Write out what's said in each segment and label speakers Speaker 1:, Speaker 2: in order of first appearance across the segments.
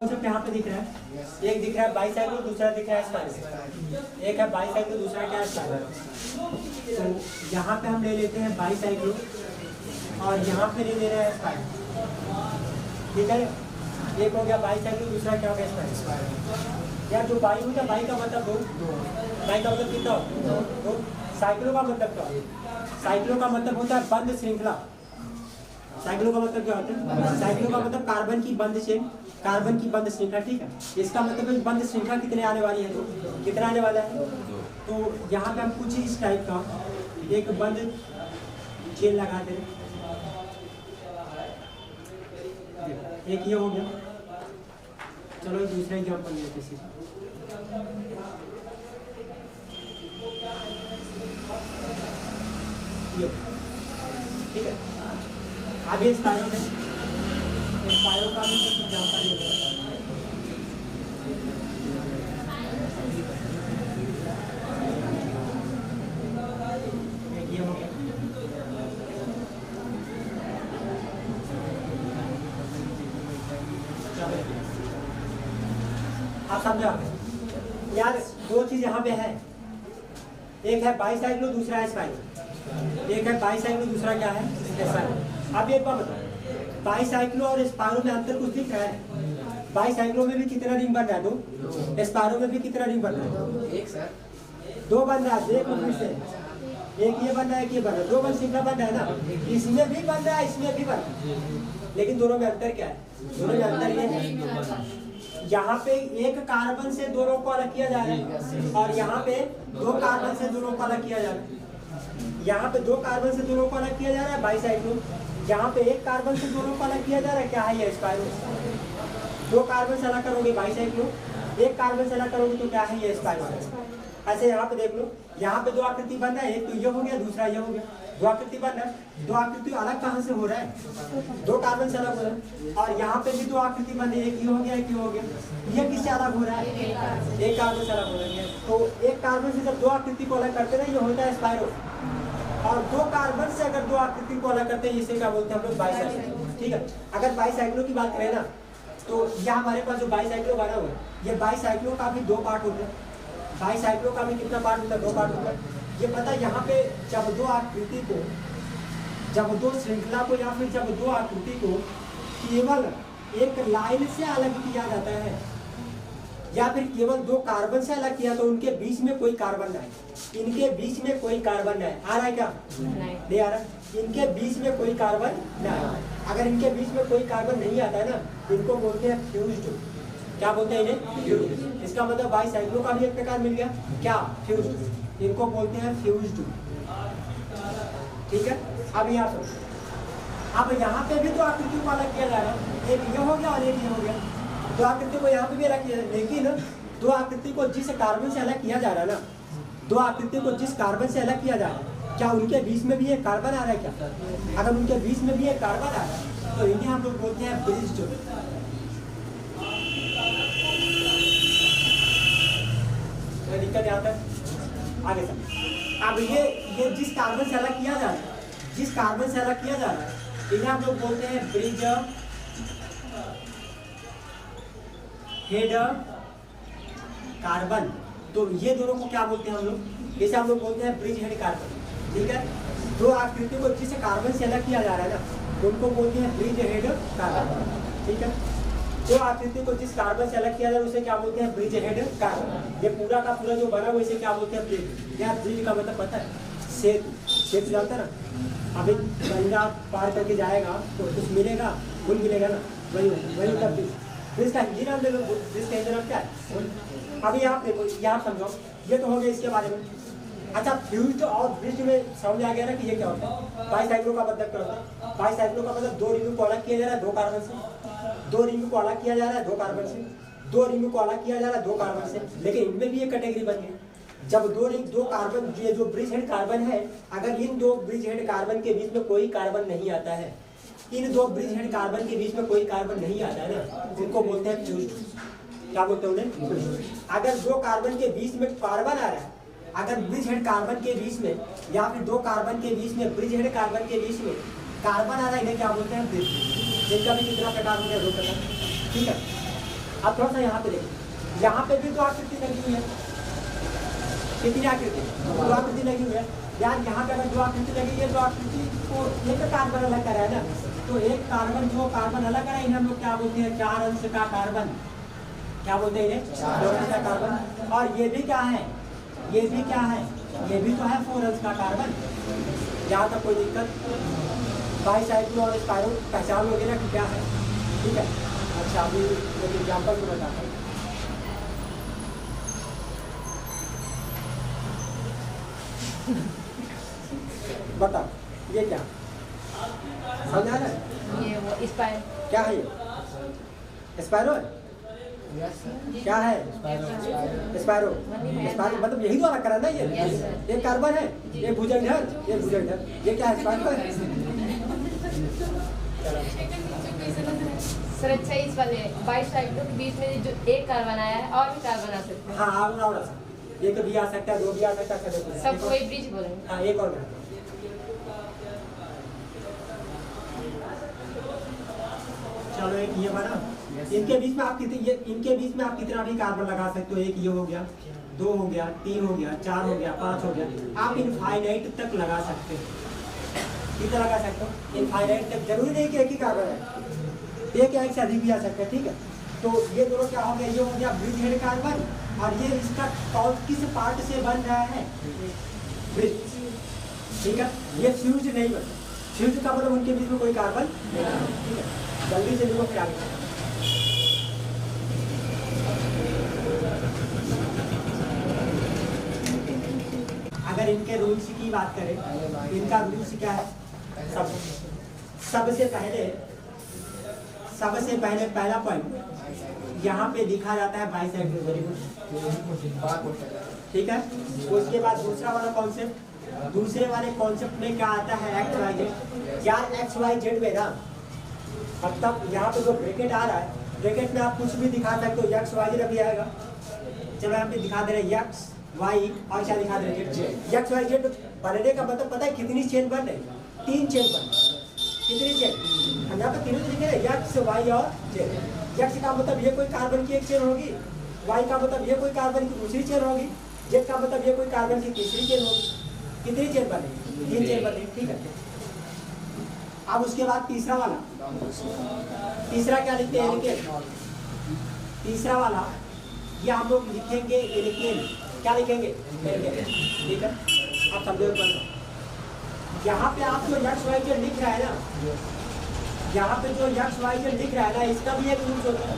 Speaker 1: यहाँ पे दिख रहा है, एक दिख रहा है बाईसाइक्लो, दूसरा दिख रहा है स्पाइरो। एक है बाईसाइक्लो, दूसरा क्या है स्पाइरो। तो यहाँ पे हम ले लेते हैं बाईसाइक्लो और यहाँ पे ले रहे हैं स्पाइरो। ठीक है, एक हो गया बाईसाइक्लो, दूसरा क्या हो गया स्पाइरो। यार जो बाई होता है, बाई का मतलब दो, बाई का मतलब कितना दो। साइक्लो का मतलब क्या? साइक्लो का मतलब होता है बंद श्रृंखला। साइक्लो का मतलब क्या होता है? साइक्लो का मतलब कार्बन की बंद चेन, कार्बन की बंद श्रृंखला। ठीक है, इसका मतलब बंद श्रृंखला कितने आने वाली है? तो कितना आने वाला है? तो यहाँ पे हम कुछ इस टाइप का एक बंद चेन लगाते हैं। एक ये हो गया। चलो दूसरा एग्जाम्पल लेते हैं। ठीक है, आगे स्पाइरो में स्पाइरो का भी कुछ एग्जाम्पल लेते हैं। ये हो गया। आप समझा यार, दो चीज यहाँ पे है, एक है बाईसाइक्लो, दूसरा है स्पाइरो। एक है बाईसाइक्लो, दूसरा क्या है स्पाइरो। अब एक बात बताओ, बाईसाइक्लो और स्पाइरो में अंतर कुछ दिख रहा है? बाईसाइक्लो में भी कितना रिंग बन रहा है? दो। स्पाइरो में भी कितना रिंग बन रहा है? एक सर, दो बन रहा है। देखो फिर से, एक ये बन रहा है, एक ये बन रहा है, दो बन सिंगल बन रहा है ना। इसमें भी बन रहा है, इसमें भी बन रहा है, लेकिन दोनों में अंतर क्या है? दोनों में अंतर ये है, यहाँ पे एक कार्बन से दोनों को अलग किया जा रहा है और यहाँ पे दो कार्बन से दोनों को अलग किया जा रहा है। यहाँ पे दो कार्बन से दोनों को अलग किया जा रहा है बाईसाइक्लो, यहाँ पे एक कार्बन से दोनों को अलग किया जा रहा है। क्या है ये? स्पाइरो। दो कार्बन से अलग करोगे बाईसाइक्लो, एक कार्बन से अलग करोगे तो क्या है ये? स्पाइरो। ऐसे यहाँ पे देख लो, यहाँ पे दो आकृति बन रहा है, एक तो ये हो गया, दूसरा ये हो गया। दो आकृति बन रहा है, दो आकृति अलग कहाँ से हो रहा है? दो कार्बन से अलग हो रहा है। और यहाँ पे भी दो आकृति बन रही है, एक ये हो गया, एक ये हो गया। ये किससे अलग हो रहा है? एक कार्बन से अलग हो रहा है। तो एक कार्बन से जब दो आकृति को अलग करते हैं, ये होता है स्पाइरो। और दो कार्बन से अगर दो आकृति को अलग करते हैं, इसे क्या बोलते हैं हम लोग? बाईसाइक्लो। ठीक है, अगर बाईसाइक्लो की बात करें ना, तो यह हमारे पास जो बाईसाइक्लो बना हुआ है, ये बाईसाइक्लो का भी दो पार्ट होते हैं। बाईसाइक्लो का भी कितना पार्ट होता है? दो पार्ट होता है। ये पता है, यहाँ पे जब दो आकृति को, जब दो श्रृंखला को या फिर जब दो आकृति को केवल एक लाइन से अलग किया जाता है या फिर केवल दो कार्बन से अलग किया, तो उनके बीच में कोई कार्बन ना है। इनके बीच में कोई कार्बन ना है। आ रहा है क्या? नहीं आ रहा। इनके बीच में कोई कार्बन ना है। अगर इनके बीच में कोई कार्बन नहीं आता है ना, इनको बोलते हैं फ्यूज्ड। क्या बोलते हैं इन्हें? फ्यूज्ड। इसका मतलब बाईसाइक्लो का भी एक प्रकार मिल गया। क्या? फ्यूज्ड। इनको बोलते हैं फ्यूज्ड। ठीक है, अब यहाँ पर अब यहाँ पे भी दो आकृति को अलग किया जा रहा है, एक ये हो गया और एक ये हो गया। दो आकृति को यहाँ पे भी अलग किया, लेकिन दो आकृति को जिस कार्बन से अलग किया जा रहा है ना, दो आकृति को जिस कार्बन से अलग किया जा रहा है, क्या उनके बीच में भी एक कार्बन आ रहा है? क्या अगर उनके बीच में भी एक कार्बन आ रहा है, तो इन्हें हम लोग बोलते हैं ब्रिज्ड। दिक्कत यहाँ तक आगे चल। अब ये जिस कार्बन से अलग किया जा रहा है, जिस कार्बन से अलग किया जा रहा है, इन्हें हम लोग बोलते हैं ब्रिज हेड कार्बन। तो ये दोनों को क्या बोलते हैं हम लोग? इसे हम लोग बोलते हैं ब्रिज हेड कार्बन। ठीक है, दो आकृति को जिस कार्बन से अलग किया जा रहा है ना, उनको बोलते हैं ब्रिज हेड कार्बन। ठीक है, दो आकृति को जिस कार्बन से अलग किया जा रहा है उसे क्या बोलते हैं? Bridge head carbon. ये पूरा का पूरा जो बना हुआ इसे क्या बोलते हैं? ब्रिज। क्या ब्रिज का मतलब पता है? सेतु। सेतु जानते हैं ना? अभी गंगा पार करके जाएगा तो कुछ मिलेगा, पुल मिलेगा ना, वही का ब्रिज। ब्रिज का हिंदी नाम देखो, ब्रिज का हिंदी नाम क्या है? अभी आप देखो, यहाँ समझो, ये तो हो गया इसके बारे में। अच्छा, फ्यूज्ड और ब्रिज्ड में समझ आ गया ना कि ये क्या होता है? बाईसाइक्लो का मतलब क्या होता है? बाईसाइक्लो का मतलब दो रिंग को अलग किया जा रहा है दो कार्बन से, दो रिंग को अलग किया जा रहा है दो कार्बन से, दो रिंग को अलग किया जा रहा है दो कार्बन से। लेकिन इनमें भी एक कैटेगरी बन गई, जब दो रिंग दो कार्बन, ये जो ब्रिज हेड कार्बन है, अगर इन दो ब्रिज हेड कार्बन के बीच में कोई कार्बन नहीं आता है, इन दो ब्रिज हेड कार्बन के बीच में कोई कार्बन नहीं आता है ना, उनको बोलते हैं फ्यूज्ड। क्या बोलते हैं उन्हें? अगर दो कार्बन के बीच में कार्बन आ रहा है, अगर ब्रिज हेड कार्बन के बीच में या फिर दो कार्बन के बीच में, ब्रिज हेड कार्बन के बीच में कार्बन आ रहा है, इन्हें क्या बोलते हैं? ब्रिज। इनका भी कितना प्रकार होता है? दो प्रकार। ठीक है, अब थोड़ा सा यहाँ पे देखिए, यहाँ पे भी दो आकृति लगी हुई है। कितनी आकृति? दो आकृति लगी हुई है। यार यहाँ पे अगर दो आकृति लगी है, दो आकृति को एक कार्बन अलग करा है ना, तो एक कार्बन जो कार्बन अलग करा है इन्हें हम लोग क्या बोलते हैं? 4 अंश का कार्बन। क्या बोलते हैं इन्हें? 4 अंश का कार्बन। और ये भी क्या है? ये भी क्या है? ये भी तो है 4 अंश का कार्बन। यहाँ तक कोई दिक्कत? बाईसाइक्लो और स्पाइरो पहचान लोगे ना कि क्या है? ठीक है। अच्छा, अभी एक एग्जाम्पल को बताता हूँ। बताओ ये क्या समझ आ रहा है?
Speaker 2: ये वो स्पाइरो।
Speaker 1: क्या है ये? स्पाइरो है? क्या है? स्पाइरो। स्पाइरो मतलब यही तो अलग करा ना ये। ये कार्बन है, ये भुजा इधर, ये भुजा इधर। ये क्या है? स्पाइरो है।
Speaker 2: सर अच्छा, इस वाले बाईसाइक्लो के बीच में जो एक कार्बन आया है और भी कार्बन आ सकते हैं।
Speaker 1: हाँ, और एक भी आ सकता है, दो भी आ सकता है,
Speaker 2: सब कोई ब्रिज बोलेंगे।
Speaker 1: हाँ, एक और बना। चलो एक ये बना। इनके बीच में आप इनके बीच में आप कितना भी कार्बन लगा सकते हो। एक ये हो गया, 2 हो गया, 3 हो गया, 4 हो गया, 5 हो गया। आप इनफाइनाइट तक लगा सकते हो। कितना लगा सकते हो? इनफाइनाइट तक। जरूरी नहीं कि एक ही कार्बन है, एक या एक से अधिक भी आ सकता है। ठीक है, तो ये दोनों क्या हो गया? ये हो गया ब्रिज हेड कार्बन, और ये इसका किस पार्ट से बन रहा है? ब्रिज। ठीक है, ये फ्यूज नहीं बनता। फ्यूज का मतलब उनके बीच में कोई कार्बन नहीं है। ठीक है, जल्दी से लिखो क्या लिखा। अगर इनके रूल्स की बात करें, इनका रूल्स क्या है? सबसे पहले पहला पॉइंट यहाँ पे लिखा जाता है बाईसाइक्लो। Very good. ठीक है, उसके बाद दूसरा वाला कॉन्सेप्ट, दूसरे वाले कॉन्सेप्ट में क्या आता है? X Y Z. यार एक्स वाई जेड में ना, मतलब यहाँ पे जो ब्रैकेट आ रहा है, ब्रैकेट में आप कुछ भी दिखा सकते हो। एक्स वाई जेड अभी आएगा। चलो यहाँ पे दिखा दे रहे हैं एक्स वाई, और क्या दिखा दे रहे हैं? जेड। एक्स वाई जेड बनने का मतलब पता है कितनी चेन बन रही? 3 चेन बन। कितनी चेन? हम यहाँ पे तीनों लिखे हैं, एक्स वाई और जेड। एक्स का मतलब ये कोई कार्बन की एक चेन होगी, वाई का मतलब ये कोई कार्बन की दूसरी चेन होगी, जेड का मतलब ये कोई कार्बन की तीसरी चेन होगी। कितनी चेन बने? 3 चेन बने। ठीक है, अब उसके बाद तीसरा वाला, तीसरा क्या लिखते हैं? एल्केन। तीसरा वाला ये हम लोग लिखेंगे एल्केन। क्या लिखेंगे? एल्केन। ठीक है, आप समझो। यहाँ पे आप जो एक्स वाई जेड लिख रहा है ना, यहाँ पे जो एक्स वाई जेड लिख रहा है ना, इसका भी एक रूल्स होता है।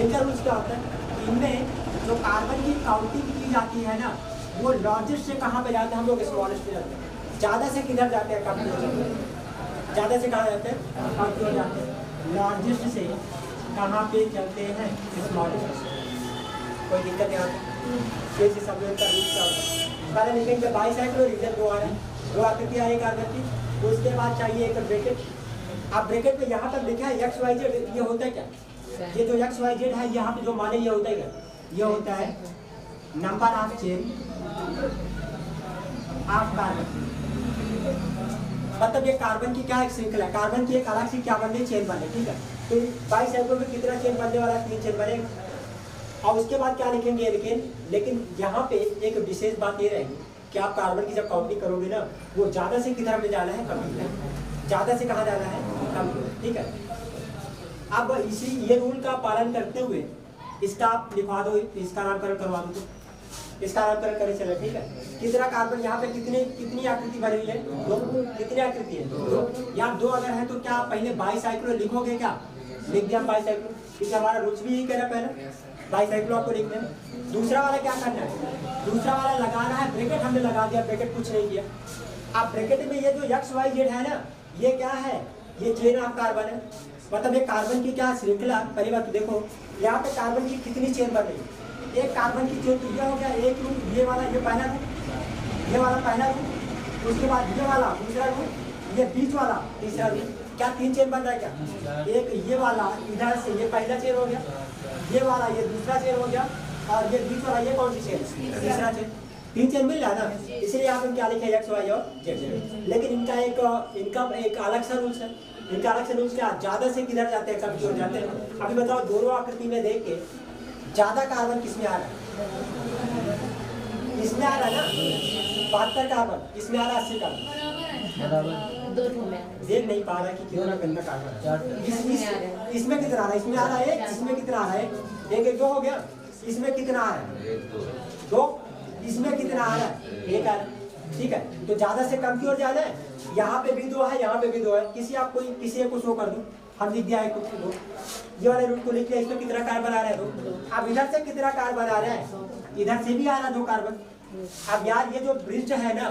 Speaker 1: इनका रूल्स क्या होता है? इनमें जो कार्बन की काउंटिंग की जाती है ना, वो लार्जेस्ट से कहाँ पे जाते हैं? हम लोग स्मॉलेस्ट पे जाते हैं। ज़्यादा से किधर जाते हैं? कम पे जाते हैं। ज़्यादा से कहाँ जाते हैं? कम पे जाते हैं। लार्जेस्ट से कहाँ पे चलते हैं? स्मॉलेस्ट। कोई दिक्कत नहीं आती। ये सब लोग का रूल्स क्या होता है? पहले लिखेंगे बाईसाइक्लो, रीजन 2 आ रहा है, 2 आकृति आई कार्बन की। उसके बाद चाहिए एक ब्रैकेट। आप ब्रैकेट में यहाँ तक लिखा है एक्स वाई जेड, ये होता है क्या? ये जो एक्स वाई जेड है यहाँ पे जो माने, ये होता है क्या? ये होता है number of chain of carbon. मतलब ये कार्बन की क्या एक श्रृंखला है, कार्बन की एक अलग सी क्या बनने? चेन बने। ठीक है, तो बाईसाइक्लो में कितना चेन बनने वाला है? 3 चेन बनेगा। और उसके बाद क्या लिखेंगे? लेकिन यहाँ पे एक विशेष बात ये रहेगी कि आप कार्बन की जब काउंटिंग करोगे ना, वो ज़्यादा से किधर में जाना है? कम में। ज़्यादा से कहाँ जाना है? कम में। ठीक है, अब ये रूल का पालन करते हुए इसका आप लिखवा दो, इसका नामकरण करवा दो। तो इसका नामकरण करें, चले। ठीक है, कितना कार्बन यहाँ पे कितनी आकृति बनी हुई है? 2। कितनी आकृति है? 2। यहाँ 2 अगर है तो क्या आप पहले बाईसाइक्लो लिखोगे? क्या लिख दिया बाईसाइक्लो, क्योंकि हमारा रूल्स भी यही कह रहा है पहले बाईसाइक्लो आपको लिख देना। दूसरा वाला क्या करना है? दूसरा वाला लगाना है ब्रैकेट। हमने लगा दिया, ब्रैकेट कुछ नहीं किया। अब ब्रैकेट में ये जो एक्स वाई जेड है ना, ये क्या है? ये चेन ऑफ कार्बन है। मतलब एक कार्बन की क्या श्रृंखला? पहली बात तो देखो यहाँ पे कार्बन की कितनी चेन बन रही है? एक कार्बन की चेन तो यह हो गया एक रूप, ये वाला, ये पहला रूप, ये वाला पहला रूप, उसके बाद ये वाला दूसरा रूप, ये बीच वाला तीसरा रूप। क्या 3 चेन बन रहा है? क्या एक ये वाला इधर से, ये पहला चेन हो गया, ये वाला ये दूसरा चेन हो गया, और ये बीच वाला ये कौन सी चेन? तीसरा चेन। 3 चेन मिल रहा है ना, इसलिए आप क्या लिखे? एक्स वाई और जेड। लेकिन इनका एक अलग सा रूल्स है। इनका अलग से रूल्स क्या, ज्यादा से किधर जाते हैं, कम की ओर जाते हैं। अभी बताओ दोनों आकृति में देख के ज्यादा कार्बन किसमें आ रहा है? इसमें आ रहा है ना 72 कार्बन, इसमें आ रहा है 80 कार्बन।
Speaker 2: दो में
Speaker 1: देख नहीं पा रहा कि कितना गंदा कार्बन है। इसमें कितना आ रहा है? इसमें आ रहा है, इसमें कितना आ रहा है? एक एक 2 हो गया। इसमें कितना आ रहा है? 2। इसमें कितना आ रहा है? 1 आ रहा है। ठीक है, तो ज्यादा से कम की ओर जाना है। यहाँ पे भी 2 है, यहाँ पे भी 2 है। किसी आपको किसी एक को शो कर दूं, हम लिख दिया है कुछ 2, ये वाले रूट को लिख लिया। इसमें कितना कार्बन आ रहा है? 2। अब इधर से कितना कार्बन आ रहा है? इधर से भी आ रहा है 2 कार्बन। अब यार ये जो ब्रिज है ना,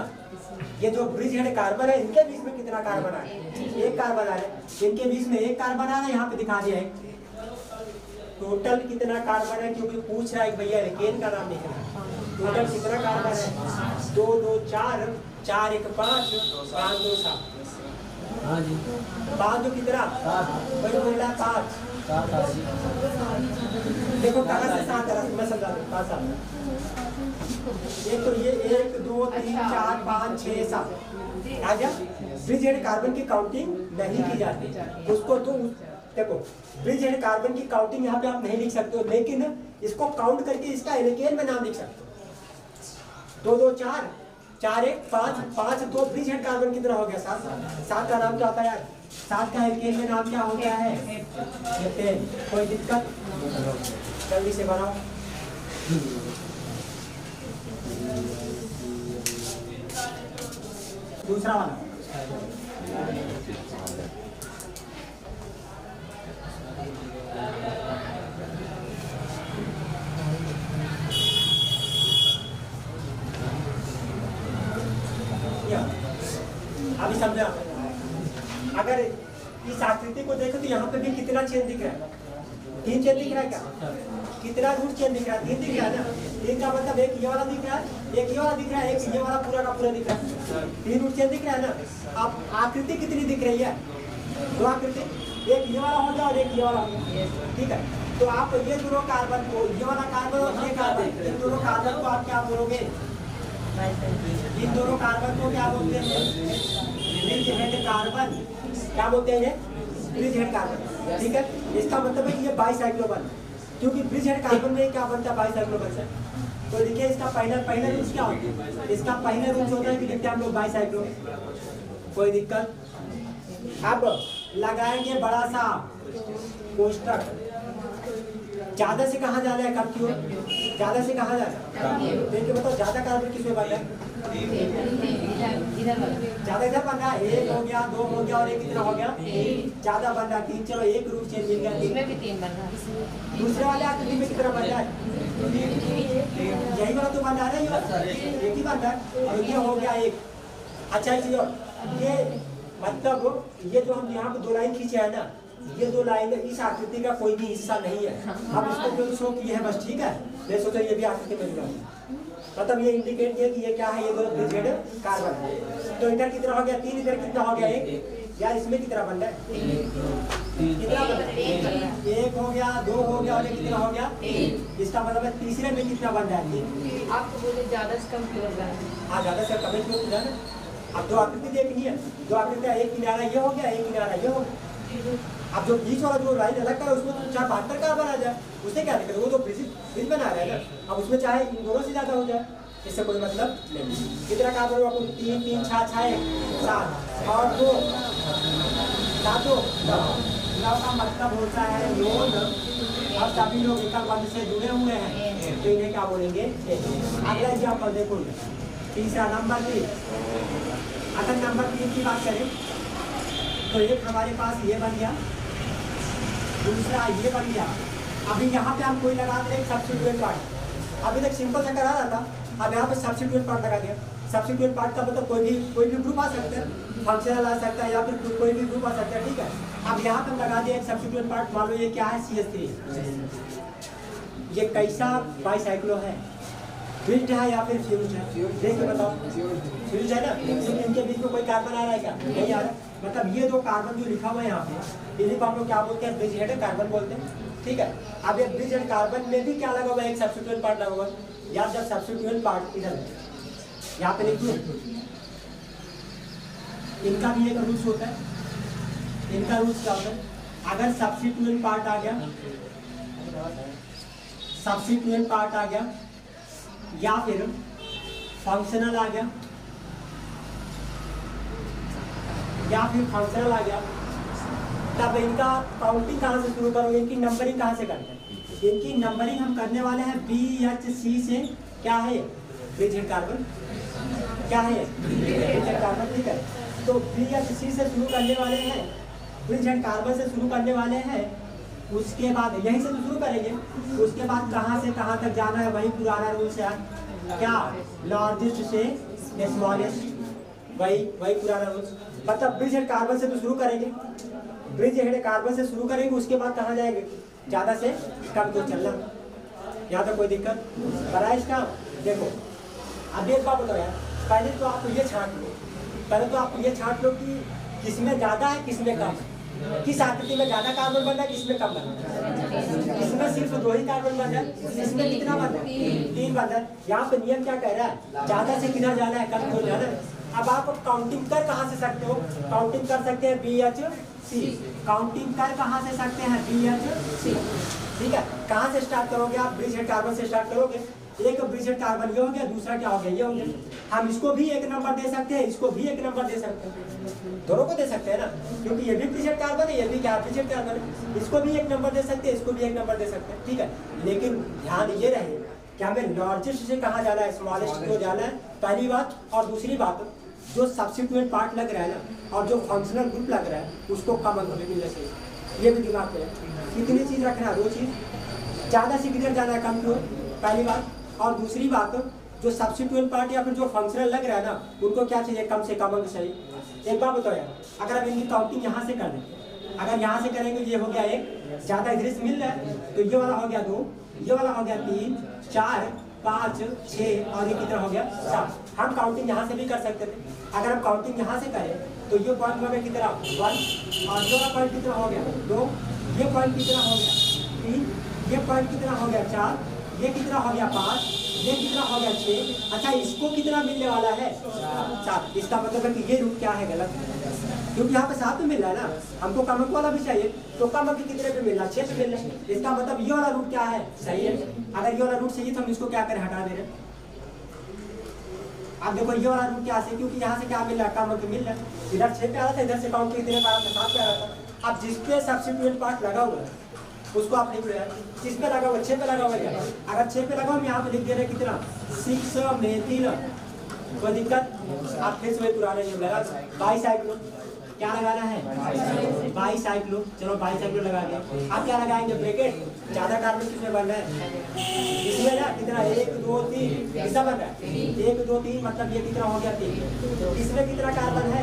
Speaker 1: ये जो ब्रिज हेड कार्बन है, इनके बीच में कितना कार्बन आ रहा है? 1 कार्बन आ रहा है। इनके बीच में 1 कार्बन आ रहा है, यहाँ पे दिखा दिया है। टोटल कितना कार्बन है, क्योंकि पूछ रहा है भैया एल्केन का नाम लिखना है। टोटल कितना कार्बन है? 2 2 4, 4 1 5, 5 2 7। हाँ जी, 5 2 कितना? वही बोल रहा है 5। देखो कहाँ से 7 आ रहा है, मैं समझा दूँ कहाँ से। एक तो ये 1 2 3 4 5 6 7 आ गया। ब्रिज हेड कार्बन की काउंटिंग नहीं की जाती उसको। तो देखो ब्रिज हेड कार्बन की काउंटिंग यहाँ पे आप नहीं लिख सकते हो, लेकिन इसको काउंट करके इसका एल्केन में नाम लिख सकते हो। 2 2 4, 4 1 5, 5 2 ब्रिज हेड कार्बन कितना हो गया? 7। 7 का नाम क्या होता है यार? 7 का एल्केन में नाम क्या हो गया है? कोई दिक्कत? जल्दी से बनाओ। दूसरा वाला अभी समझा। अगर इस आकृति को देखो तो यहाँ पे भी कितना चेन दिख रहा है? 3 चेन दिख रहा है क्या? कितना रूट चेन दिख रहा है? 3 दिख रहा है ना। 3 का मतलब एक ये वाला दिख रहा है, एक ये वाला दिख रहा है, एक ये वाला पूरा का पूरा दिख रहा है। 3 रूट चेन दिख रहा है ना। अब आकृति कितनी दिख रही है? 2 आकृति, एक ये वाला हो गया और एक ये वाला हो गया। ठीक है, तो आप ये दोनों कार्बन को, ये वाला कार्बन और ये कार्बन, इन दोनों कार्बन को आप क्या बोलोगे? इन दोनों कार्बन को क्या बोलते हैं? Bridge head carbon. क्या बोलते हैं? Bridge head carbon. ठीक है, इसका मतलब है कि ये बाइसाइक्लोबन, क्योंकि ब्रिज हेड कार्बन में क्या बनता है? बाइसाइक्लोबन से। तो देखिए इसका पहला रूप क्या होता है? इसका पहला रूप होता है कि देखते हैं हम लोग बाइसाइक्लो। कोई दिक्कत? अब लगाएंगे बड़ा सा कोष्टक। ज्यादा से कहाँ जाना है? कम की ओर। ज्यादा से कहाँ जाना है? देखिए बताओ ज्यादा कार्बन किसमें बन रहा है? ज्यादा इधर बन रहा है। 1 हो गया, 2 हो गया और 1 कितना हो गया? ज्यादा बन रहा है 3। चलो 1 रूट चेन मिल गया। 3 बन रहा है। दूसरे वाले आकृति में कितना बन रहा है? यही वाला तो बन रहा है, एक ही बन रहा है। और ये हो गया 1। अच्छा चलो, ये मतलब ये जो हम यहाँ पे 2 लाइन खींचे है ना, ये 2 लाइन इस आकृति का कोई भी हिस्सा नहीं है। अब इसको जो शो किए हैं बस, ठीक है। मैं सोचा ये भी आकृति में जुड़ा, मतलब ये इंडिकेट किया कि ये क्या है? ये दोनों ब्रिज हेड कार्बन। तो इधर कितना हो गया? 3। इधर कितना हो गया? 1। यार इसमें कितना बन रहा है? कितना बन रहा है? 1 हो गया, 2 हो गया और 1 कितना हो गया? इसका मतलब है तीसरे में कितना बन रहा है? 3।
Speaker 2: आपको बोले ज्यादा से कम क्यों होगा?
Speaker 1: हाँ, ज्यादा से कम क्यों होगा ना। अब 2 आकृति देखनी है, 2 आकृति, एक किनारा ये हो गया, एक किनारा ये हो गया। अब जो बीच वाला जो लाइन अलग करा उसमें तो 72 कार्बन आ जाए, उससे क्या दिक्कत? वो तो ब्रिज बना रहा है ना। अब उसमें चाहे इन दोनों से ज्यादा हो जाए, इससे कोई मतलब नहीं। कितना कार्बन होगा? 3 3 6 6 7 और 2 7 2 का मतलब होता है योग। अब सभी लोग एकल बंध से जुड़े हुए हैं तो इन्हें क्या बोलेंगे? अगला एग्जाम्पल देखो, तीसरा नंबर 3। अगर नंबर 3 की बात करें तो एक हमारे पास ये बन गया, दूसरा ये बन गया। अभी यहाँ पे हम कोई लगा दे एक सब्स्टिट्यूएंट पार्ट। अभी तक सिंपल सा करा रहा था, अब यहाँ पे सब्स्टिट्यूएंट पार्ट लगा दिया। सब्स्टिट्यूएंट पार्ट का मतलब कोई भी ग्रुप आ सकता है, फंक्शनल आ सकता है या फिर कोई भी ग्रुप आ सकता है। ठीक है, अब यहाँ पे लगा दिया एक सब्स्टिट्यूएंट पार्ट। मान लो ये क्या है? CH3। ये कैसा बाइसाइक्लो है? फिल्ड है या फिर फ्यूज्ड है? देख के बताओ। फ्यूज्ड है ना, क्योंकि इनके बीच में कोई कार्बन आ रहा है क्या? नहीं आ रहा। मतलब ये 2 कार्बन जो लिखा हुआ है यहाँ पे, इन्हीं को हम लोग क्या बोलते हैं? ब्रिज हेड कार्बन बोलते हैं। ठीक है, अब ये ब्रिज हेड कार्बन में भी क्या लगा हुआ है? एक सब्स्टिट्यूएंट पार्ट लगा हुआ है। या जब सब्स्टिट्यूएंट पार्ट इधर यहाँ पे लिखिए, इनका भी एक रूल्स होता है। इनका रूल्स क्या होता है? अगर सब्स्टिट्यूएंट पार्ट आ गया, सब्स्टिट्यूएंट पार्ट आ गया या फिर फंक्शनल आ गया या फिर फंक्शनल आ गया, तब इनका काउंटिंग कहाँ से शुरू करोगे? इनकी नंबरिंग कहाँ से करते हैं? इनकी नंबरिंग हम करने वाले हैं BHC से। क्या है? Bridgehead carbon. क्या है? Bridgehead carbon. ठीक है, तो BHC से शुरू करने वाले हैं, ब्रिजहेड कार्बन से शुरू करने वाले हैं। उसके बाद यहीं से तो शुरू करेंगे, उसके बाद कहाँ से कहाँ तक जाना है? वही पुराना रूल्स है। क्या? लार्जेस्ट से स्मॉलेस्ट, वही पुराना रूल्स। मतलब ब्रिजहेड कार्बन से तो शुरू करेंगे, ब्रिजहेड कार्बन से शुरू करेंगे, उसके बाद कहाँ जाएंगे? ज़्यादा से कम तो चलना। यहाँ तक कोई दिक्कत बना इसका? देखो अब एक बात बताओ यार, पहले तो आप ये छांट लो, पहले तो आप ये छांट लो कि किसमें ज़्यादा है किसमें कम है, किस आकृति में ज़्यादा कार्बन बन रहा है किसमें कम बन रहा है। इसमें सिर्फ 2 ही कार्बन बन रहा है, इसमें कितना बन रहा है? 3 बन रहा है। यहाँ पे नियम क्या कह रहा है? ज़्यादा से किधर जाना है, कम क्यों जाना है। अब आप काउंटिंग कर कहाँ से सकते हो? काउंटिंग कर सकते हैं BHC, काउंटिंग कर कहाँ से सकते हैं? BHC। ठीक है, कहाँ से स्टार्ट करोगे आप? ब्रिजहेड कार्बन से स्टार्ट करोगे। एक ब्रिजहेड कार्बन ये हो गया, दूसरा क्या हो गया? ये हो गया। हम इसको भी एक नंबर दे सकते हैं, इसको भी एक नंबर दे सकते हैं, दोनों को दे सकते हैं ना, क्योंकि ये भी ब्रिजहेड कार्बन है, ये भी क्या ब्रिजहेड कार्बन है। इसको भी एक नंबर दे सकते हैं, इसको भी एक नंबर दे सकते हैं। ठीक है, लेकिन ध्यान ये रहे कि हमें लार्जेस्ट से कहाँ जाना है? स्मॉलेस्ट को जाना है, पहली बात। और दूसरी बात, जो सब्स्टिट्यूएंट पार्ट लग रहा है ना और जो फंक्शनल ग्रुप लग रहा है उसको कॉमन होने मिलना चाहिए। ये भी दिमाग में कितनी चीज़ रखना है? 2 चीज़। ज़्यादा से किधर जाना है? कम की ओर, पहली बात। और दूसरी बात, जो सब्स्टिट्यूएंट पार्ट या फिर जो फंक्शनल लग रहा है ना उनको क्या चाहिए? कम से कम चाहिए। एक बात बताओ यार, अगर हम इनकी काउंटिंग यहाँ से कर दें, अगर यहाँ से करेंगे, ये हो गया 1, ज़्यादा इधर से मिल रहा है तो ये वाला हो गया 2, ये वाला हो गया 3, 4, 5, 6 और ये कितना हो गया? 7। हम काउंटिंग यहाँ से भी कर सकते थे। अगर हम काउंटिंग यहाँ से करें तो ये पॉइंट हो गया कितना? 1, और ये वाला पॉइंट कितना हो गया? 2, ये पॉइंट कितना हो गया? 3, ये पॉइंट कितना हो गया? 4, ये कितना हो गया? 5, ये कितना हो गया? 6। अच्छा, इसको कितना मिलने वाला है? 7। इसका मतलब है कि ये रूट क्या है? गलत, क्योंकि यहाँ पे 7 में मिल रहा है ना, हमको कम अंक वाला भी चाहिए, तो कम अंक कितने पे मिल रहा है? 6 पे मिल रहा है। इसका मतलब ये वाला रूट क्या है? सही है। अगर ये वाला रूट सही है तो हम इसको क्या करें? हटा दे रहे हैं। अब देखो ये वाला रूट क्या है? क्योंकि यहाँ से क्या मिल रहा है? कम अंक मिल रहा है। इधर 6 पे आ रहा था, इधर से काउंट कितने पे आ रहा था? 7 पे आ रहा था। अब जिसपे सब्स्टिट्यूएंट पार्ट लगा हुआ है उसको आप लिख रहे हैं, किस पे लगा हुआ? 6 पे लगा हुआ है। अगर 6 पे लगा हम यहाँ पे लिख दे रहे कितना? 6 में 3। कोई दिक्कत? आप फिर से पुराने नियम लगा 22 साइक्लो। क्या लगाना है? 22 साइक्लो। चलो 22 साइक्लो लगा दिया। आप क्या लगाएंगे? ब्रैकेट। ज़्यादा कार्बन किसमें बन रहा है? इसमें ना कितना? 1, 2, 3 कितना बन रहा है? 1, 2, 3 मतलब ये कितना हो गया? 3। इसमें कितना कार्बन है?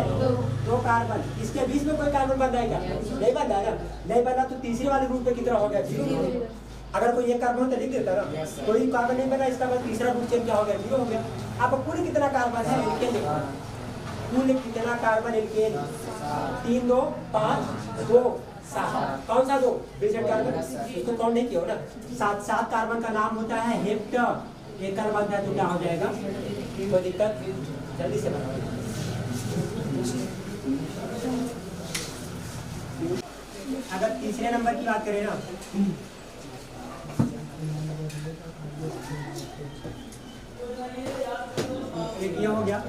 Speaker 1: 2 कार्बन। इसके बीच में कोई कार्बन बन रहा है क्या? नहीं बन रहा है ना, नहीं बना तो तीसरे वाले रूट पे कितना हो गया? 0। अगर कोई एक कार्बन तो लिख देता ना, कोई कार्बन नहीं बना, इसका मतलब तीसरा रूट चेंज क्या हो गया? 0 हो गया। अब कुल कितना कार्बन है? इनके कुल कितना कार्बन एल्केन? 3, 2, 5, 2, 7। कौन सा 2? Bridgehead carbon. इसको काउंट नहीं किया हो ना। 7 कार्बन का नाम होता है हेप्ट। एक कार्बन है तो क्या हो जाएगा? कोई दिक्कत? जल्दी से बनाओ। अगर तीसरे नंबर की बात करें ना, एक ये हो गया,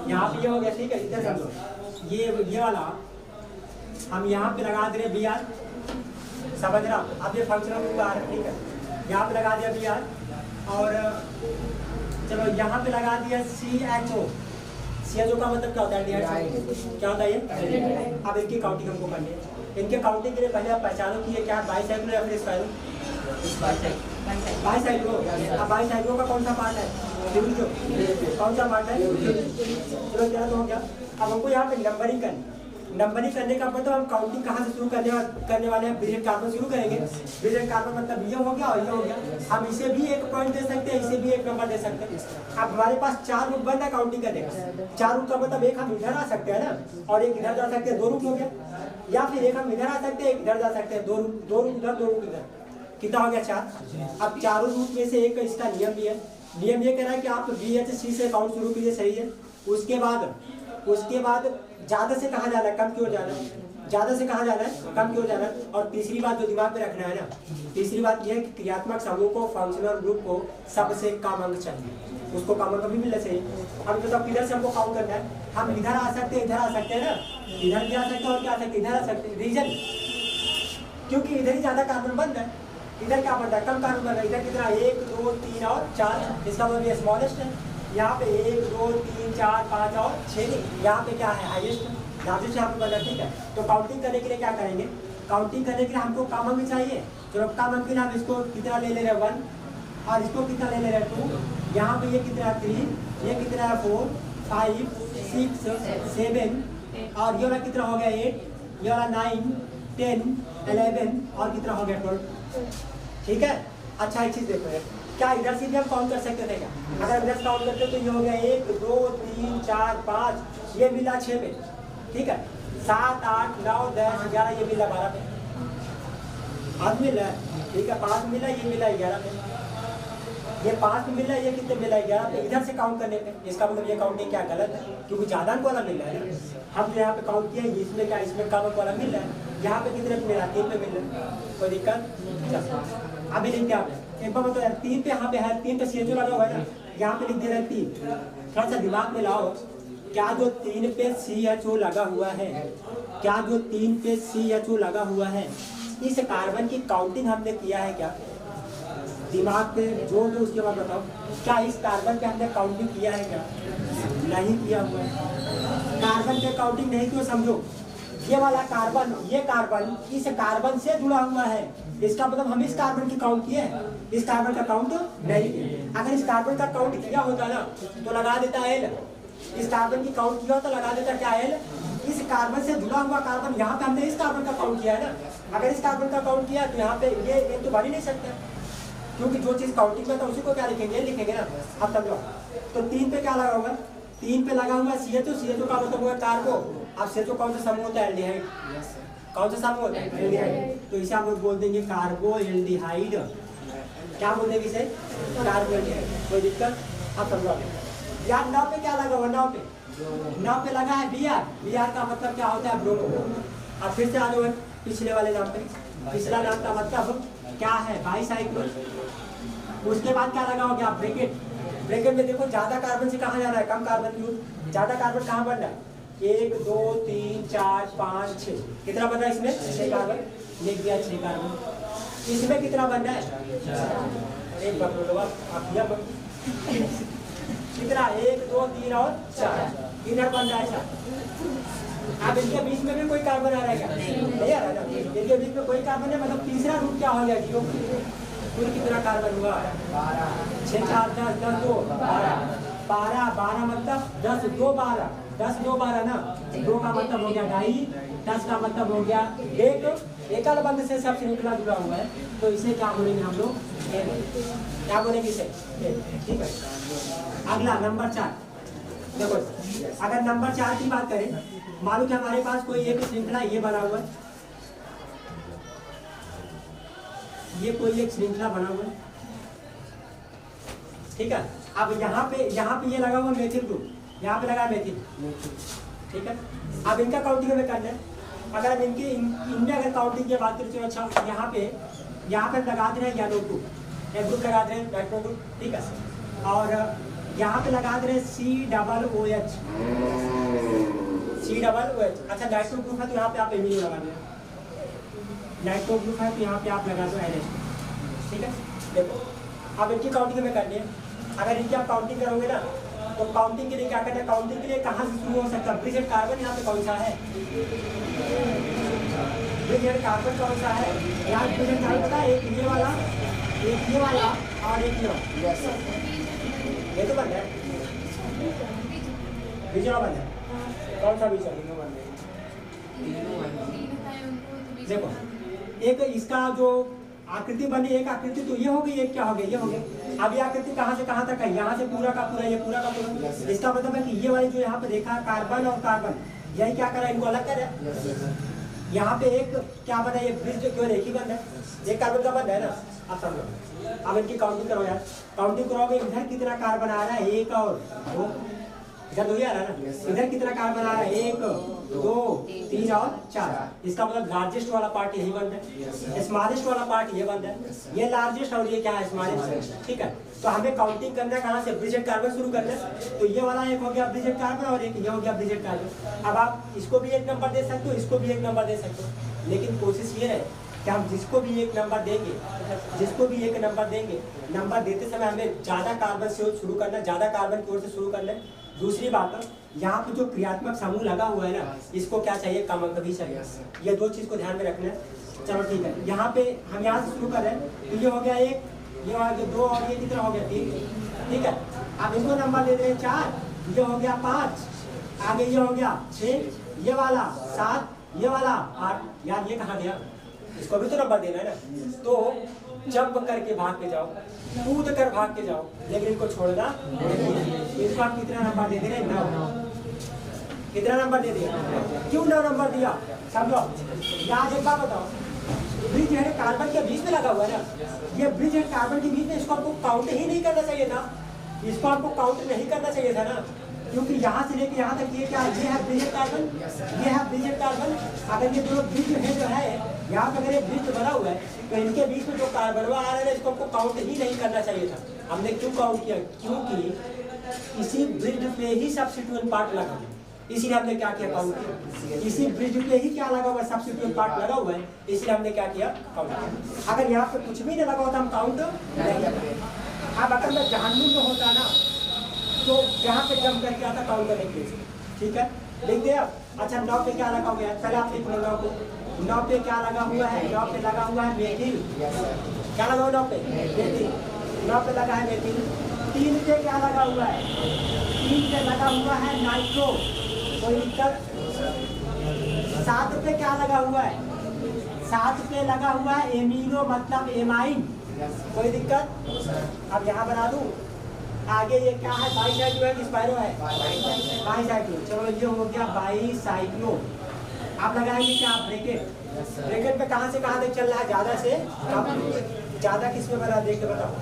Speaker 1: यहाँ पे ये हो गया। ठीक है, इधर कर लो। ये वाला हम यहाँ पे लगा दे रहे BR, समझ रहा? अब ये फंक्शनल ग्रुप आ रहा है। ठीक है, यहाँ पे लगा दिया BR और चलो यहाँ पे लगा दिया CHO। CHO का मतलब क्या होता है? क्या होता है ये? अब इनकी काउंटिंग हमको करनी है। इनके काउंटिंग के लिए पहले आप पहचानो कि ये क्या? 22 साइक्लो या फिर स्पाइरो? 22 साइक्लो। अब 22 साइक्लो का कौन सा पार्ट है? जो कौन सा पार्ट है? चलो क्या तो हो गया। अब हमको यहाँ पे नंबरिंग करनी। नंबरिंग करने का मतलब हम काउंटिंग कहाँ से शुरू करने वाले हैं? ब्रिजहेड कार्बन शुरू करेंगे। ब्रिजहेड कार्बन मतलब ये हो गया और ये हो गया। हम इसे भी एक पॉइंट दे सकते हैं, इसे भी एक नंबर दे सकते हैं। अब हमारे पास 4 रूट बन रहा है काउंटिंग करने का। 4 रूट का मतलब एक हम इधर आ सकते हैं ना और एक इधर जा सकते हैं, 2 रूट हो गया। या फिर एक हम इधर आ सकते हैं, एक इधर जा सकते हैं, 2 रूट इधर, 2 रूट इधर। कितना हो गया 4। अब चारों रूट में से एक इसका नियम भी है। नियम ये कह रहा है कि आप BHC से काउंट शुरू कीजिए, सही है। उसके बाद ज़्यादा से कहाँ जाना है, कम की ओर जाना है। ज़्यादा से कहाँ जाना है, कम की ओर जाना है। और तीसरी बात जो दिमाग में रखना है ना, तीसरी बात यह है कि क्रियात्मक समूह को, फंक्शनल ग्रुप को सबसे कम अंक चाहिए, उसको कम अंक भी मिलना चाहिए। अब मतलब किधर से हमको काउंट करना है, हम इधर आ सकते हैं, इधर आ सकते हैं ना, इधर भी आ सकते हैं और क्या आ सकते हैं, इधर आ सकते हैं। रीजन क्योंकि इधर ही ज़्यादा कार्बन बन रहा है, इधर क्या बन रहा है, कम कार्बन बन रहा है। इधर कितना 1 2 3 और 4, इसका मतलब ये स्मॉलेस्ट है। यहाँ पे 1 2 3 4 5 और 6, यहाँ पे क्या है, हाईएस्ट है, लार्जेस्ट यहाँ पे बना। ठीक है, तो काउंटिंग करने के लिए क्या करेंगे, काउंटिंग करने के लिए हमको कम अंक चाहिए। तो कम अंक के लिए हम इसको कितना ले ले रहे हैं 1, और इसको कितना ले ले रहे हैं 2। यहाँ पे ये कितना है 3, ये कितना है 4 5 6 7, और ये वाला कितना हो गया 8, ये वाला 9 10 11 और कितना हो गया 12। ठीक है, अच्छा एक चीज़ देखो यार, क्या इधर से भी हम काउंट कर सकते थे क्या? अगर इधर से काउंट करते तो ये हो गया 1 2 3 4 5, ये मिला 6 पे। ठीक है, 7 8 9 10 11, ये मिला 12 पे, 5 मिला है। ठीक है, 5 मिला, ये मिला 11 पे, ये 5 पे मिला, ये कितने मिला 11 पे। इधर से काउंट करने पे इसका मतलब ये काउंटिंग क्या गलत है, क्योंकि ज़्यादा अंक वाला मिल रहा है ना। हम जो यहाँ पे काउंट किया इसमें क्या, इसमें कम अंक वाला मिल रहा है। यहाँ पे कितने पे मिला, 3 पे मिल रहा है, कोई दिक्कत। अभी लिख दिया आपने एक बार मतलब यार 3 पे, यहाँ पे है 3 पे CHO लगा हुआ है ना, यहाँ पे लिख दे रहे हैं 3। थोड़ा सा दिमाग में लाओ, क्या जो 3 पे CHO लगा हुआ है, क्या जो 3 पे CHO लगा हुआ है, इस कार्बन की काउंटिंग हमने किया है क्या? दिमाग पे जो जो उसके बाद बताओ, क्या इस कार्बन पे हमने काउंटिंग किया है क्या? नहीं किया हुआ है। कार्बन पे काउंटिंग नहीं तो समझो ये वाला कार्बन, ये कार्बन इस कार्बन से जुड़ा हुआ है, इसका मतलब हम इस कार्बन की काउंट किए हैं, इस कार्बन का काउंट नहीं किया। अगर इस कार्बन का काउंट किया होता ना तो लगा देता L, इस कार्बन की काउंट किया तो लगा देता क्या L। इस कार्बन से जुड़ा हुआ कार्बन, यहाँ पे हमने इस कार्बन का काउंट किया है ना, अगर इस कार्बन का काउंट किया तो यहाँ पे ये तो भर ही नहीं सकता, क्योंकि जो चीज़ काउंटिंग में था उसी को क्या लिखेंगे, लिखेंगे ना। अब समझो, तो 3 पे क्या लगा हुआ, 3 पे लगा हुआ CHO, CHO का मतलब हुआ कार्बो। अब CHO कौन सा समूह होता है, एल्डिहाइड। कौन सा समूह होता है, एल्डिहाइड। तो इसे हम लोग बोल देंगे कार्बो एल्डिहाइड। क्या बोल देंगे इसे, कार्बो एल्डिहाइड। कोई दिक्कत? अब समझो यार 9 पे क्या लगा हुआ, 9 पे लगा है Br। Br का मतलब क्या होता है, ब्रोमो। अब फिर से आ जाओ पिछले वाले नाम पे, पिछला नाम का मतलब क्या है, बाईसाइक्लोन। उसके बाद क्या लगा हो गया, ब्रैकेट। ब्रैकेट में देखो ज्यादा कार्बन से कहाँ जा रहा है, कम कार्बन की ओर। ज्यादा कार्बन कहाँ बन रहा है, 1 2 3 4 5 6, कितना बन रहा है इसमें, 6 कार्बन। लिख दिया 6 कार्बन। इसमें कितना बन रहा है, एक बार बोलो आप कितना, 1 2 3 और 4, इधर बन रहा है 4। अब इनके बीच में भी कोई कार्बन आ रहा है क्या, नहीं आ रहा है। इनके बीच में कोई कार्बन है, मतलब तीसरा रूट क्या हो गया, 0। कुल कितना कार्बन हुआ, 6 4 10 10 2 12 12 मतलब 10 2 12, 10 2 12 ना, 2 का मतलब हो गया 2.5, 10 का मतलब हो गया 1। एकल बंध से सब श्रृंखला जुड़ा हुआ है, तो इसे क्या बोलेंगे हम लोग, क्या बोलेंगे इसे, ठीक है। अगला नंबर 4 देखो, अगर नंबर 4 की बात करें, मालूम कि हमारे पास कोई एक श्रृंखला ये बना हुआ है, ये कोई एक श्रृंखला बना हुआ है, ठीक है। अब यहाँ पे ये लगा हुआ मेथिल ग्रुप, यहाँ पे लगा मेथिल, ठीक है। अब इनका काउंटिंग हमें करना है। अगर हम इनमें अगर काउंटिंग की बात करें तो अच्छा, यहाँ पे लगा दे रहे हैं येलो ग्रुप, एक ग्रुप लगा दे रहे हैं नाइट्रो ग्रुप, ठीक है। और यहाँ पे लगा दे रहे हैं COOH, COOH। अच्छा नाइट्रो ग्रुप है तो यहाँ पे आप एमिनो लगा दें, नाइट्रो ग्रुप है तो यहाँ पे आप लगा दो NH, ठीक है। देखो अब इनकी काउंटिंग में करनी है। अगर इनकी आप काउंटिंग करोगे ना, तो काउंटिंग के लिए क्या करना है, काउंटिंग के लिए कहाँ से शुरू हो सकता है, ब्रिजेड कार्बन यहाँ पे कौन सा है, ब्रिजेड कार्बन कौन सा है, यहाँ ब्रिजेड कार्बन का एक ये वाला और एक ये तो बन है, बीच वाला बन है, कौन सा बीच वाला, देखो एक इसका जो आकृति बनी, एक आकृति तो ये हो गई, एक क्या हो गया, ये हो गया। अब ये आकृति कहाँ से कहाँ तक है, यहाँ से पूरा का पूरा, ये पूरा का पूरा। इसका मतलब है कि ये वाली जो यहाँ पे देखा कार्बन और कार्बन, यही क्या करा, इनको अलग करे, यहाँ पे एक क्या बना है, ये ब्रिज जो क्यों एक ही बंद है, एक कार्बन का बंद है ना। अब समझो, अब इनकी काउंटिंग करो यार, काउंटिंग करोगे इधर कितना कार्बन आ रहा है, एक और दो, इधर दो ही आ रहा है ना, इधर कितना कार्बन आ रहा है, एक दो तीन और चार। इसका मतलब लार्जेस्ट वाला पार्ट यही बंद है, स्मॉलेस्ट वाला पार्ट ये बंद है, ये लार्जेस्ट और ये क्या है, स्मॉलेस्ट। ठीक है, तो हमें काउंटिंग करना है कहाँ से, ब्रिजेड कार्बन शुरू करना है। तो ये वाला एक हो गया ब्रिजेड कार्बन और एक ये हो गया ब्रिजेड कार्बन। अब आप इसको भी एक नंबर दे सकते हो, इसको भी एक नंबर दे सकते हो, लेकिन कोशिश ये है कि हम जिसको भी एक नंबर देंगे, जिसको भी एक नंबर देंगे, नंबर देते समय हमें ज़्यादा कार्बन से शुरू करना है, ज़्यादा कार्बन की ओर से शुरू करना है। दूसरी बात, यहाँ पे जो क्रियात्मक समूह लगा हुआ है ना, इसको क्या चाहिए, क्रमांक भी चाहिए। ये दो चीज़ को ध्यान में रखना है। चलो ठीक है, यहाँ पे हम यहाँ से शुरू कर रहे हैं, तो ये हो गया एक, ये हो गया दो और ये कितना हो गया तीन। ठीक है, अब इनको नंबर दे रहे हैं चार, ये हो गया पाँच, आगे ये हो गया छः, ये वाला सात, ये वाला आठ। यार ये कहाँ गया, इसको भी तो नंबर देना है ना। तो जंप करके भाग के जाओ, कूद कर भाग के जाओ, लेकिन इनको छोड़ना नहीं। इसको आप कितना नंबर दे दे रहे, 9। कितना नंबर दे दिया, क्यों 9 नंबर दिया, समझो। याद एक बात बताओ, ब्रिज हेड कार्बन के बीच में लगा हुआ है ना, ये ब्रिज हेड कार्बन के बीच में, इसको आपको काउंट ही नहीं करना चाहिए था, इसको आपको काउंट नहीं करना चाहिए था ना, क्योंकि यहाँ से लेके यहाँ तक ये क्या, ये है ब्रिजेड कार्बन, ये है ब्रिजेड कार्बन। अगर ये दोनों ब्रिज है जो है, यहाँ पे अगर ये ब्रिज बना हुआ है, तो इनके बीच में जो कार्बन आ रहा है, इसको हमको काउंट ही नहीं करना चाहिए था। हमने क्यों काउंट किया, क्योंकि इसी ब्रिज पे ही सब्स्टिट्यूएंट पार्ट लगा है, इसीलिए हमने क्या किया, काउंट किया। इसी ब्रिज पे ही क्या लगा हुआ है, सब्स्टिट्यूएंट पार्ट लगा हुआ है, इसलिए हमने क्या किया, काउंट किया। अगर यहाँ पे कुछ भी नहीं लगा होता, हम काउंट नहीं करते। अब अगर मैं जहान्नुम में होता ना, तो यहाँ पे जंप करके आता काउंट करने के लिए। ठीक है, लिख दे अब। अच्छा, 9 पे क्या लगा हुआ है, पहले आप लिख लो 9 को। 9 पे क्या लगा हुआ है, 9 पे लगा हुआ है मेथिल। क्या लगा हुआ 9 पे, मेथिल। 9 पे लगा है मेथिल। 3 पे क्या लगा हुआ है, 3 पे लगा हुआ है नाइट्रो, कोई दिक्कत। 7 पे क्या लगा हुआ है, 7 पे लगा हुआ है एमिनो, मतलब एमाइन, कोई दिक्कत। अब यहाँ बना दूँ, आगे ये क्या है, बाईसाइक्लो है कि स्पाइरो है, बाईसाइक्लो। चलो ये हो गया बाईसाइक्लो। आप लगाएंगे क्या, ब्रैकेट। ब्रैकेट पे कहाँ से कहाँ तक चल रहा है, ज़्यादा से कम। ज़्यादा किस में बना, देख के बताओ,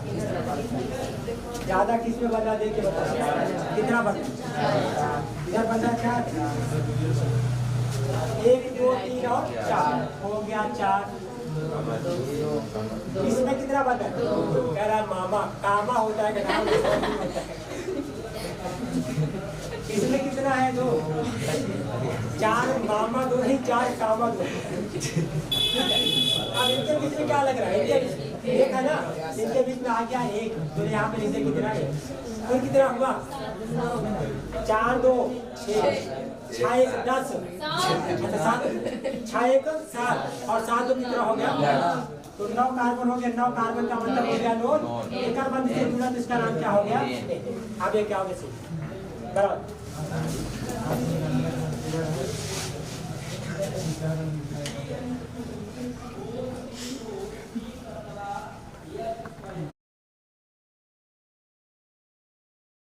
Speaker 1: ज़्यादा किस में बना, देख के बताओ, कितना बना, इधर बना 4, 1 2 3 और 4, हो गया 4। इसमें कितना बना, कह रहा मामा, कामा होता है क्या, इसमें कितना है, 2। 4 मामा 2 ही, 4 कामा 2। अब इनके बीच में क्या लग रहा है, इनके एक है ना, इनके बीच में आ गया 1, तो यहाँ पे नीचे कितना है, और कितना हुआ, 4 2 6, 6 1 10, अच्छा 7, 6 1 7 और 7 2 कितना हो गया, तो 9 कार्बन हो गया। 9 कार्बन का मतलब हो गया नोन, एक कार्बन से जुड़ा, तो इसका नाम क्या हो गया, अब ये क्या हो गया, बराबर।